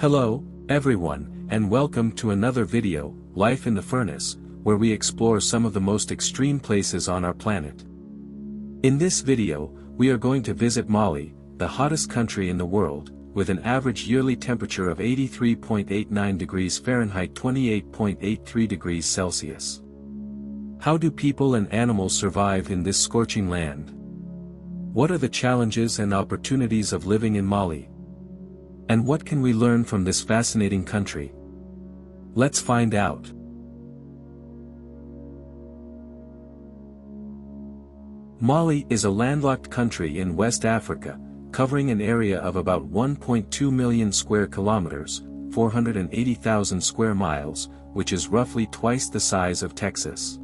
Hello, everyone, and welcome to another video, Life in the Furnace, where we explore some of the most extreme places on our planet. In this video, we are going to visit Mali, the hottest country in the world, with an average yearly temperature of 83.89 degrees Fahrenheit 28.83 degrees Celsius. How do people and animals survive in this scorching land? What are the challenges and opportunities of living in Mali? And what can we learn from this fascinating country? Let's find out. Mali is a landlocked country in West Africa, covering an area of about 1.2 million square kilometers, 480,000 square miles, which is roughly twice the size of Texas.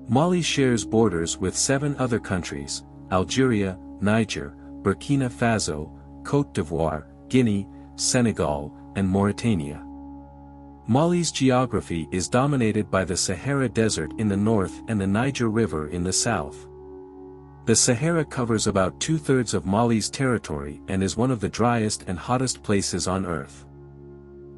Mali shares borders with 7 other countries: Algeria, Niger, Burkina Faso, Côte d'Ivoire, Guinea, Senegal, and Mauritania. Mali's geography is dominated by the Sahara Desert in the north and the Niger River in the south. The Sahara covers about 2/3 of Mali's territory and is one of the driest and hottest places on Earth.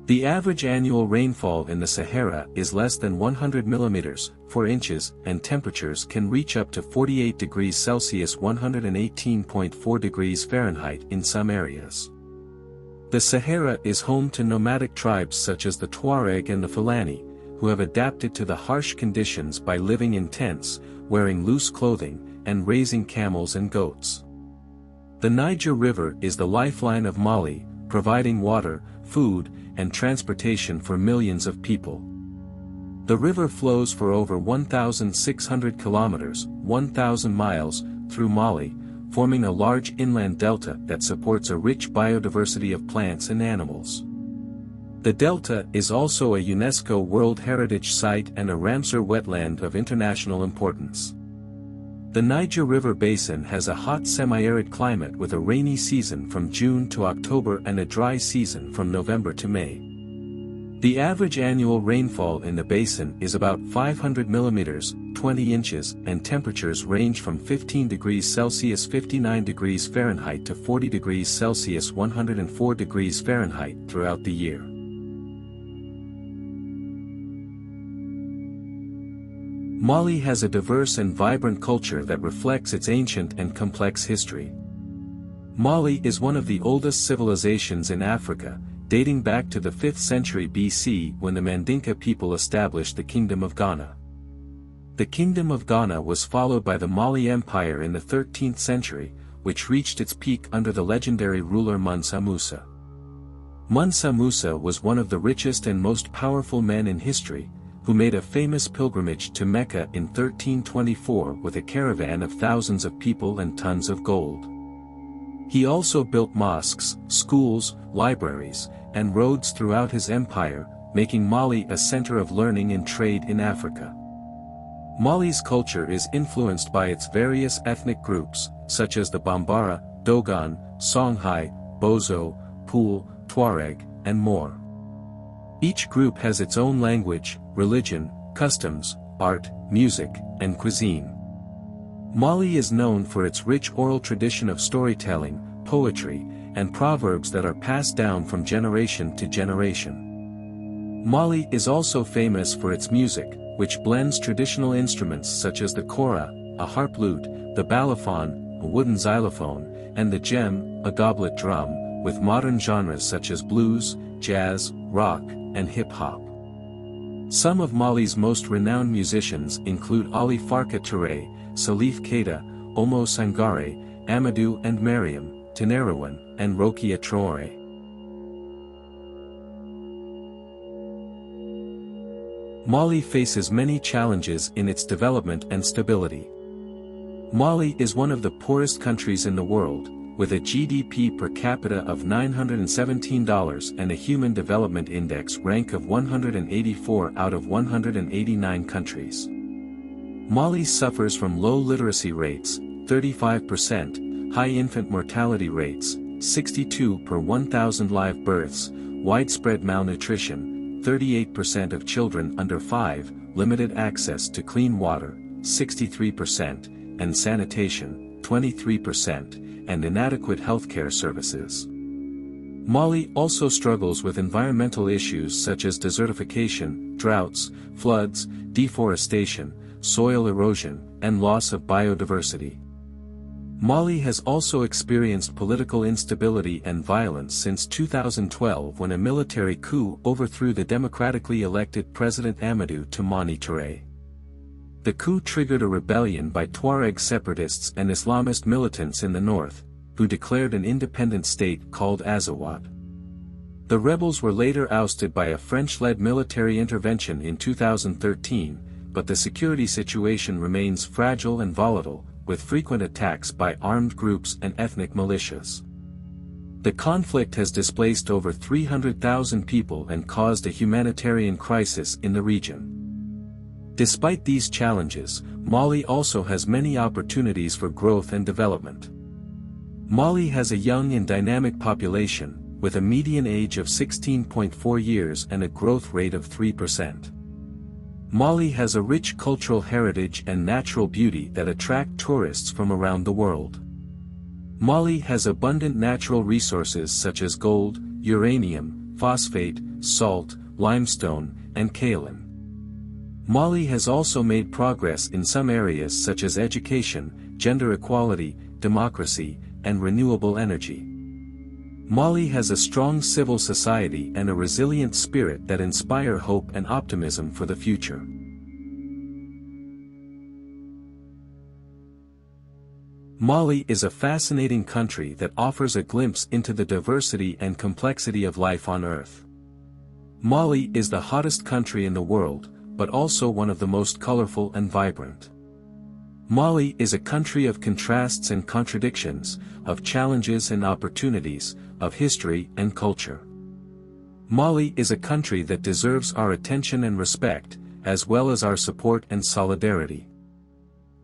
The average annual rainfall in the Sahara is less than 100 millimeters, 4 inches, and temperatures can reach up to 48 degrees Celsius 118.4 degrees Fahrenheit in some areas. The Sahara is home to nomadic tribes such as the Tuareg and the Fulani, who have adapted to the harsh conditions by living in tents, wearing loose clothing, and raising camels and goats. The Niger River is the lifeline of Mali, providing water, food, and transportation for millions of people. The river flows for over 1,600 kilometers, 1,000 miles, through Mali, forming a large inland delta that supports a rich biodiversity of plants and animals. The delta is also a UNESCO World Heritage Site and a Ramsar wetland of international importance. The Niger River Basin has a hot semi-arid climate with a rainy season from June to October and a dry season from November to May. The average annual rainfall in the basin is about 500 millimeters, 20 inches, and temperatures range from 15 degrees Celsius 59 degrees Fahrenheit to 40 degrees Celsius 104 degrees Fahrenheit throughout the year. Mali has a diverse and vibrant culture that reflects its ancient and complex history. Mali is one of the oldest civilizations in Africa, dating back to the 5th century BC when the Mandinka people established the Kingdom of Ghana. The Kingdom of Ghana was followed by the Mali Empire in the 13th century, which reached its peak under the legendary ruler Mansa Musa. Mansa Musa was one of the richest and most powerful men in history, who made a famous pilgrimage to Mecca in 1324 with a caravan of thousands of people and tons of gold. He also built mosques, schools, libraries, and roads throughout his empire, making Mali a center of learning and trade in Africa. Mali's culture is influenced by its various ethnic groups, such as the Bambara, Dogon, Songhai, Bozo, Pool, Tuareg, and more. Each group has its own language, religion, customs, art, music, and cuisine. Mali is known for its rich oral tradition of storytelling, poetry, and proverbs that are passed down from generation to generation. Mali is also famous for its music, which blends traditional instruments such as the kora, a harp lute, the balafon, a wooden xylophone, and the djem, a goblet drum, with modern genres such as blues, jazz, rock, and hip-hop. Some of Mali's most renowned musicians include Ali Farka Touré, Salif Keita, Omo Sangare, Amadou and Mariam, Tenerawan, and Rokia Traoré. Mali faces many challenges in its development and stability. Mali is one of the poorest countries in the world, with a GDP per capita of $917 and a Human Development Index rank of 184 out of 189 countries. Mali suffers from low literacy rates, 35%, high infant mortality rates, 62 per 1,000 live births, widespread malnutrition, 38% of children under 5, limited access to clean water, 63%, and sanitation, 23%, and inadequate healthcare services. Mali also struggles with environmental issues such as desertification, droughts, floods, deforestation, soil erosion, and loss of biodiversity. Mali has also experienced political instability and violence since 2012 when a military coup overthrew the democratically elected President Amadou Toumani Touré. The coup triggered a rebellion by Tuareg separatists and Islamist militants in the north, who declared an independent state called Azawad. The rebels were later ousted by a French-led military intervention in 2013, but the security situation remains fragile and volatile, with frequent attacks by armed groups and ethnic militias. The conflict has displaced over 300,000 people and caused a humanitarian crisis in the region. Despite these challenges, Mali also has many opportunities for growth and development. Mali has a young and dynamic population, with a median age of 16.4 years and a growth rate of 3%. Mali has a rich cultural heritage and natural beauty that attract tourists from around the world. Mali has abundant natural resources such as gold, uranium, phosphate, salt, limestone, and kaolin. Mali has also made progress in some areas such as education, gender equality, democracy, and renewable energy. Mali has a strong civil society and a resilient spirit that inspire hope and optimism for the future. Mali is a fascinating country that offers a glimpse into the diversity and complexity of life on Earth. Mali is the hottest country in the world, but also one of the most colorful and vibrant. Mali is a country of contrasts and contradictions, of challenges and opportunities, of history and culture. Mali is a country that deserves our attention and respect, as well as our support and solidarity.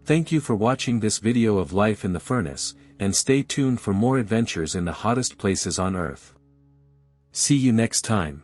Thank you for watching this video of life in the furnace, and stay tuned for more adventures in the hottest places on Earth. See you next time.